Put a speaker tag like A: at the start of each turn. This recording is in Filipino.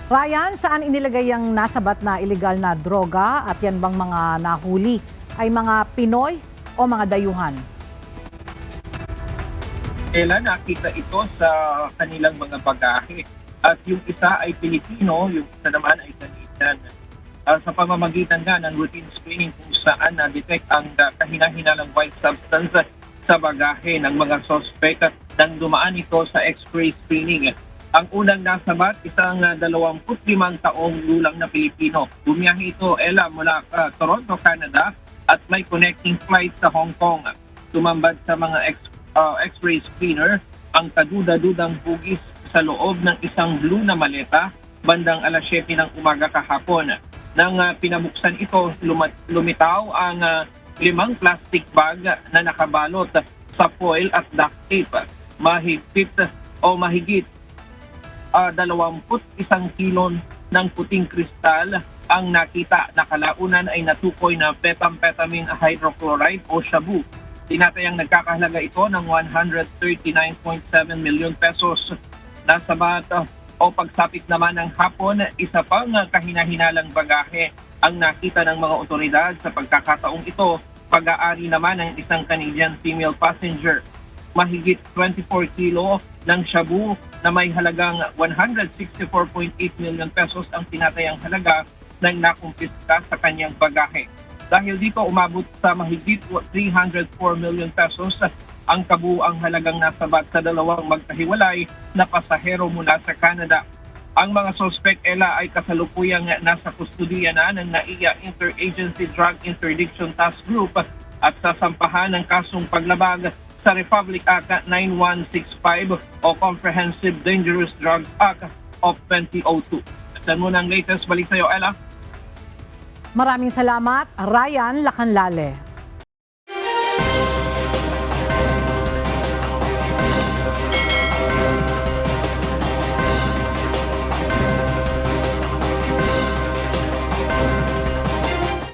A: Ryan, saan inilagay ang nasabat na illegal na droga at yan bang mga nahuli ay mga Pinoy o mga dayuhan?
B: Kailan nakita ito sa kanilang mga bagahe. At yung isa ay Pilipino, yung isa naman ay Canadian. Sa pamamagitan nga ng routine screening kung saan na-detect ang kahina-hinalang white substance sa bagahe ng mga suspect nang dumaan ito sa X-ray screening. Ang unang nasabat, isang 25 taong gulang na Pilipino. Bumiyahe ito, mula Toronto, Canada at may connecting flight sa Hong Kong. Tumambad sa mga X-ray screener ang kaduda-dudang hugis sa loob ng isang blue na maleta bandang alas 7 ng umaga kahapon. Nang pinabuksan ito, lumitaw ang 5 plastic bag na nakabalot sa foil at duct tape. Mahigit 21 kilo ng puting kristal ang nakita na kalaunan ay natukoy na methamphetamine hydrochloride o shabu. Tinatayang nagkakahalaga ito ng 139.7 million pesos. Nasabat o pagsapit naman ng hapon, isa pang kahina-hinalang bagahe ang nakita ng mga otoridad. Sa pagkakataong ito, pag-aari naman ng isang Canadian female passenger. Mahigit 24 kilo ng shabu na may halagang 164.8 million pesos ang tinatayang halaga ng nakumpiska sa kanyang bagahe. Dahil dito umabot sa mahigit 304 million pesos ang kabuuang halagang nasabat sa dalawang magkahiwalay na pasahero mula sa Canada. Ang mga suspect ay kasalukuyang nasa kustudiya na ng NAIA Interagency Drug Interdiction Task Group at sasampahan ng kasong paglabag sa Republic Act 9165 o Comprehensive Dangerous Drugs Act of 2002. Saan mo ng latest balik sa iyo, Ella?
A: Maraming salamat, Ryan Lacanlale.